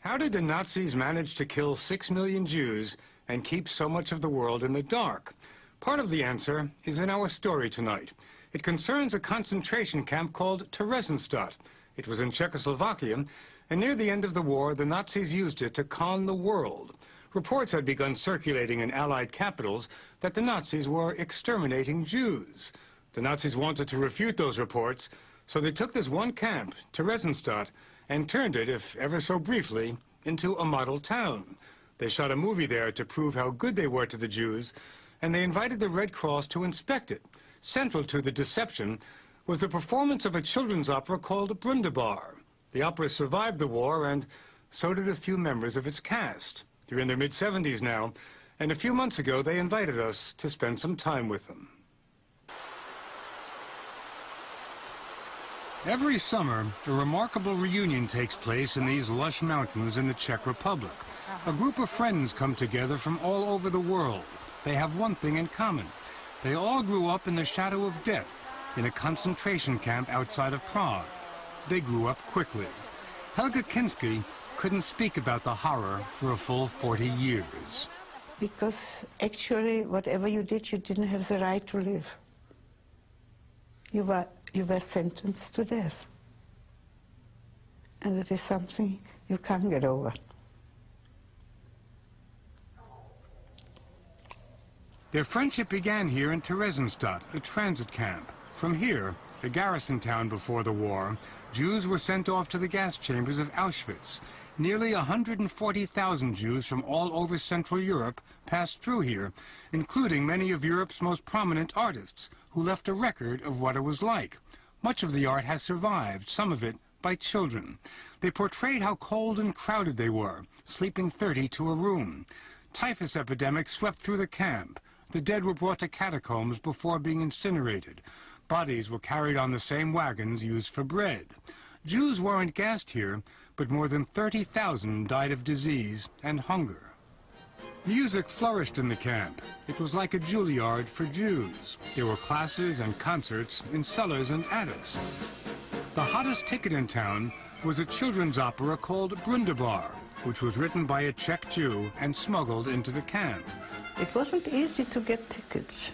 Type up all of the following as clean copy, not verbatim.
How did the Nazis manage to kill 6 million Jews and keep so much of the world in the dark? Part of the answer is in our story tonight. It concerns a concentration camp called Theresienstadt. It was in Czechoslovakia, and near the end of the war, the Nazis used it to con the world. Reports had begun circulating in Allied capitals that the Nazis were exterminating Jews. The Nazis wanted to refute those reports, so they took this one camp, Theresienstadt, and turned it, if ever so briefly, into a model town. They shot a movie there to prove how good they were to the Jews, and they invited the Red Cross to inspect it. Central to the deception was the performance of a children's opera called Brundibar. The opera survived the war, and so did a few members of its cast. They're in their mid-70s now, and a few months ago they invited us to spend some time with them. Every summer, a remarkable reunion takes place in these lush mountains in the Czech Republic. A group of friends come together from all over the world. They have one thing in common. They all grew up in the shadow of death, in a concentration camp outside of Prague. They grew up quickly. Helga Kinski couldn't speak about the horror for a full 40 years. Because actually, whatever you did, you didn't have the right to live. You were sentenced to death. And it is something you can't get over. Their friendship began here in Theresienstadt, a transit camp. From here, a garrison town before the war, Jews were sent off to the gas chambers of Auschwitz. Nearly 140,000 Jews from all over Central Europe passed through here, including many of Europe's most prominent artists, who left a record of what it was like. Much of the art has survived, some of it by children. They portrayed how cold and crowded they were, sleeping 30 to a room. Typhus epidemics swept through the camp. The dead were brought to catacombs before being incinerated. Bodies were carried on the same wagons used for bread. Jews weren't gassed here, but more than 30,000 died of disease and hunger. Music flourished in the camp. It was like a Juilliard for Jews. There were classes and concerts in cellars and attics. The hottest ticket in town was a children's opera called Brundibar, which was written by a Czech Jew and smuggled into the camp. It wasn't easy to get tickets.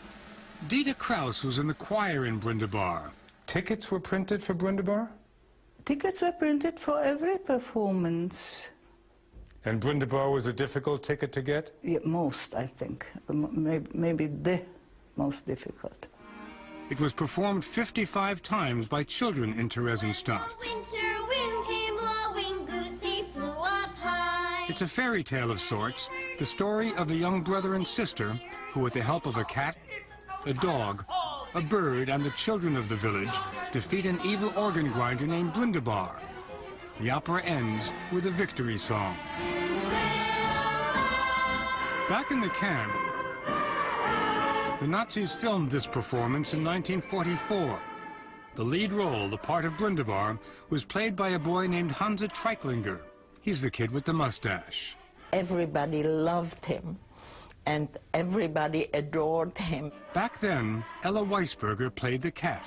Dita Kraus was in the choir in Brundibar. Tickets were printed for Brundibar? Tickets were printed for every performance. And Brundibar was a difficult ticket to get? Yeah, most, I think. Maybe the most difficult. It was performed 55 times by children in Theresienstadt. Winter wind came blowing, goosey flew up high. It's a fairy tale of sorts, the story of a young brother and sister who, with the help of a cat, a dog, a bird, and the children of the village, defeat an evil organ grinder named Brundibar. The opera ends with a victory song. Back in the camp, the Nazis filmed this performance in 1944. The lead role, the part of Brundibar, was played by a boy named Hansa Treichlinger. He's the kid with the mustache. Everybody loved him, and everybody adored him. Back then, Ella Weisberger played the cat.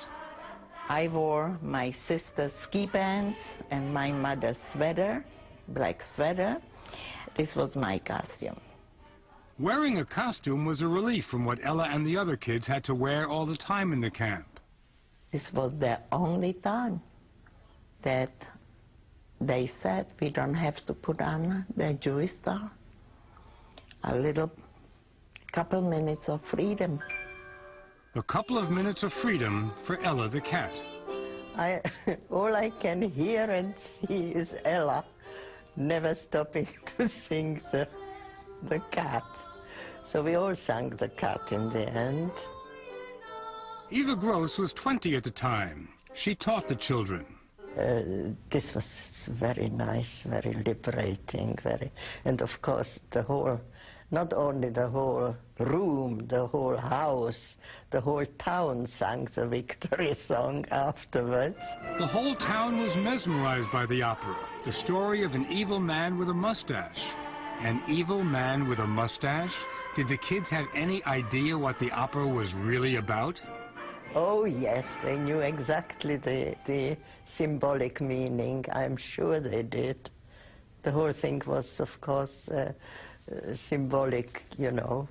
I wore my sister's ski pants and my mother's sweater, black sweater. This was my costume. Wearing a costume was a relief from what Ella and the other kids had to wear all the time in the camp. This was the only time that they said we don't have to put on the Jewish star. A little couple minutes of freedom. A couple of minutes of freedom for Ella the cat. All I can hear and see is Ella, never stopping to sing the cat. So we all sang the cat in the end. Eva Gross was 20 at the time. She taught the children. This was very nice, very liberating, and of course the whole, not only the whole room, the whole house, the whole town sang the victory song afterwards. The whole town was mesmerized by the opera, the story of an evil man with a mustache. An evil man with a mustache? Did the kids have any idea what the opera was really about? Oh yes, they knew exactly the symbolic meaning. I'm sure they did. The whole thing was, of course, symbolic, you know.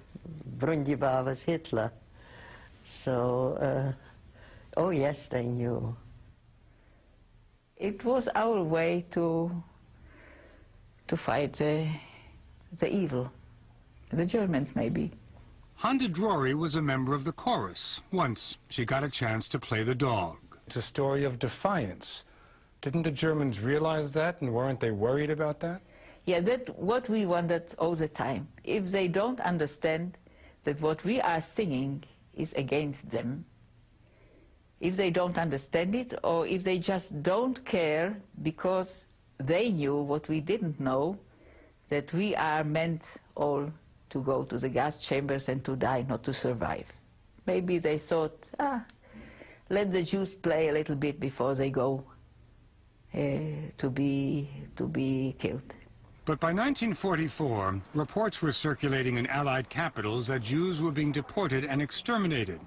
Brundibar was Hitler. So, oh yes, they knew. It was our way to fight the evil, the Germans maybe. Honda Drury was a member of the chorus. Once she got a chance to play the dog. It's a story of defiance. Didn't the Germans realize that, and weren't they worried about that? Yeah, that's what we wondered all the time. If they don't understand that what we are singing is against them, if they don't understand it, or if they just don't care because they knew what we didn't know, that we are meant all to go to the gas chambers and to die, not to survive. Maybe they thought, let the Jews play a little bit before they go to be killed. But by 1944, reports were circulating in Allied capitals that Jews were being deported and exterminated.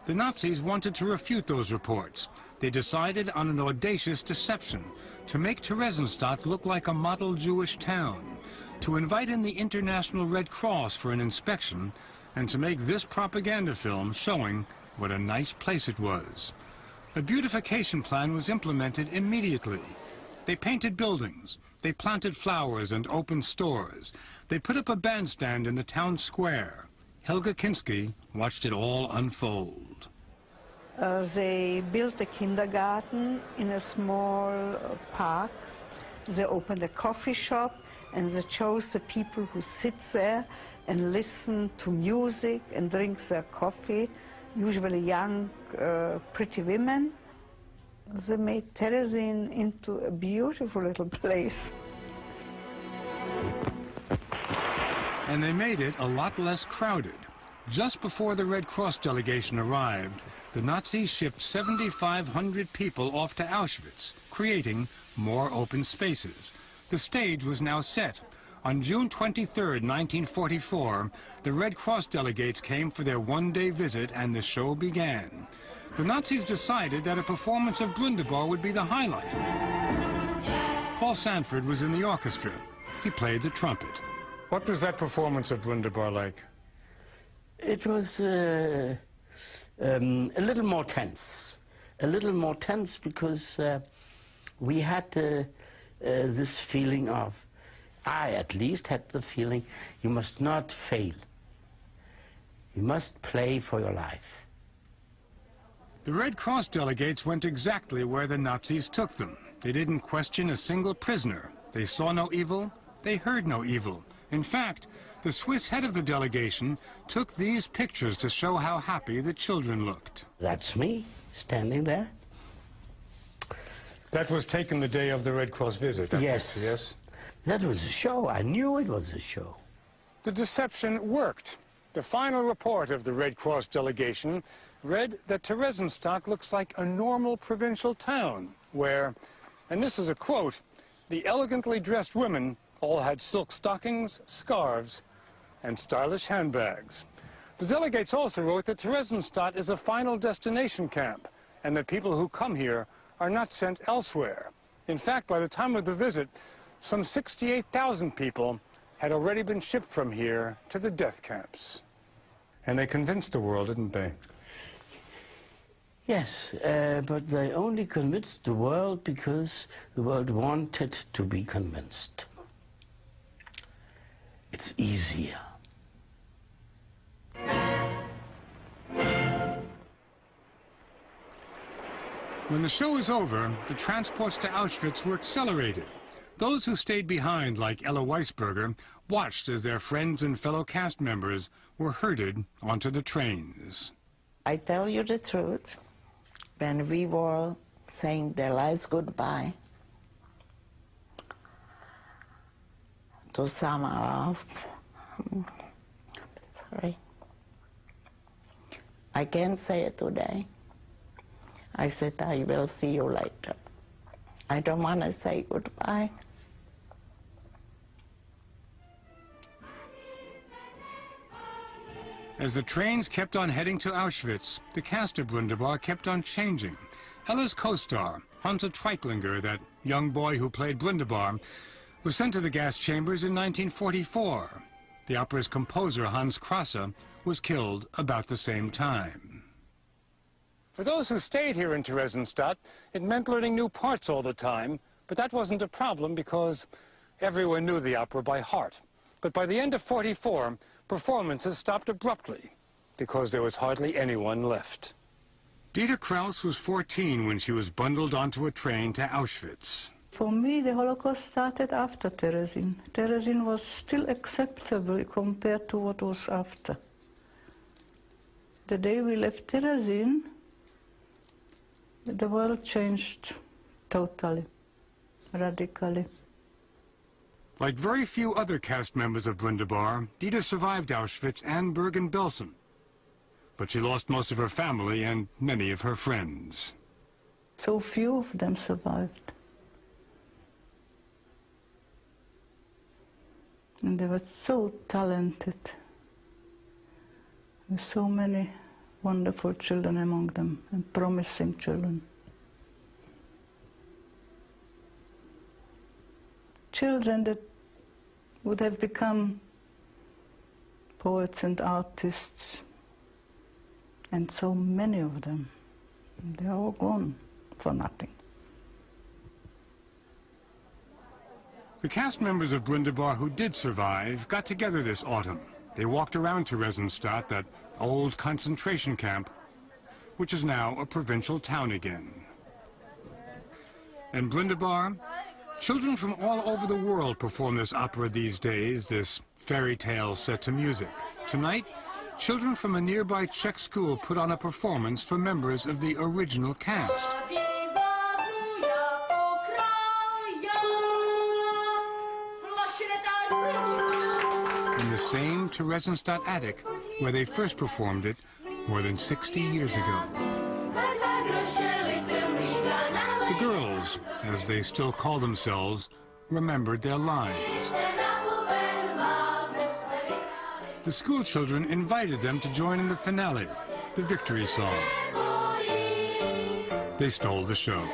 The Nazis wanted to refute those reports. They decided on an audacious deception to make Theresienstadt look like a model Jewish town, to invite in the International Red Cross for an inspection, and to make this propaganda film showing what a nice place it was. A beautification plan was implemented immediately. They painted buildings, they planted flowers and opened stores. They put up a bandstand in the town square. Helga Kinski watched it all unfold. They built a kindergarten in a small park. They opened a coffee shop, and they chose the people who sit there and listen to music and drink their coffee, usually young, pretty women. They made Terezin into a beautiful little place. And they made it a lot less crowded. Just before the Red Cross delegation arrived, the Nazis shipped 7,500 people off to Auschwitz, creating more open spaces. The stage was now set. On June 23, 1944, the Red Cross delegates came for their one-day visit, and the show began. The Nazis decided that a performance of Brundibar would be the highlight. Paul Sanford was in the orchestra. He played the trumpet. What was that performance of Brundibar like? It was a little more tense. A little more tense because we had this feeling of, I at least had the feeling, you must not fail. You must play for your life. The Red Cross delegates went exactly where the Nazis took them. They didn't question a single prisoner. They saw no evil. They heard no evil. In fact, the Swiss head of the delegation took these pictures to show how happy the children looked. That's me, standing there. That was taken the day of the Red Cross visit. Yes. Yes. That was a show. I knew it was a show. The deception worked. The final report of the Red Cross delegation read that Theresienstadt looks like a normal provincial town where, and this is a quote, the elegantly dressed women all had silk stockings, scarves, and stylish handbags. The delegates also wrote that Theresienstadt is a final destination camp and that people who come here are not sent elsewhere. In fact, by the time of the visit, some 68,000 people had already been shipped from here to the death camps. And they convinced the world, didn't they? Yes, but they only convinced the world because the world wanted to be convinced. It's easier. When the show was over, the transports to Auschwitz were accelerated. Those who stayed behind, like Ella Weisberger, watched as their friends and fellow cast members were herded onto the trains. I tell you the truth, when we were saying their lives goodbye to some of, sorry, I can't say it today. I said, I will see you later. I don't want to say goodbye. As the trains kept on heading to Auschwitz, the cast of Brundibar kept on changing. Ella's co-star, Hansa Treitlinger, that young boy who played Brundibar, was sent to the gas chambers in 1944. The opera's composer, Hans Krasse, was killed about the same time. For those who stayed here in Theresienstadt, it meant learning new parts all the time, but that wasn't a problem because everyone knew the opera by heart. But by the end of '44, performances stopped abruptly because there was hardly anyone left. Dieter Kraus was 14 when she was bundled onto a train to Auschwitz. For me, the Holocaust started after Terezin. Terezin was still acceptable compared to what was after. The day we left Terezin, the world changed totally, radically. Like very few other cast members of Brundibar, Dieter survived Auschwitz and Bergen-Belsen. But she lost most of her family and many of her friends. So few of them survived. And they were so talented. There were so many wonderful children among them, and promising children. Children that would have become poets and artists, and so many of them. They are all gone for nothing. The cast members of Brundibar who did survive got together this autumn. They walked around Theresienstadt, that old concentration camp, which is now a provincial town again. In Brundibar, children from all over the world perform this opera these days, this fairy tale set to music. Tonight, children from a nearby Czech school put on a performance for members of the original cast. In the same Theresienstadt attic where they first performed it more than 60 years ago. The girls, as they still call themselves, remembered their lines. The school children invited them to join in the finale, the victory song. They stole the show.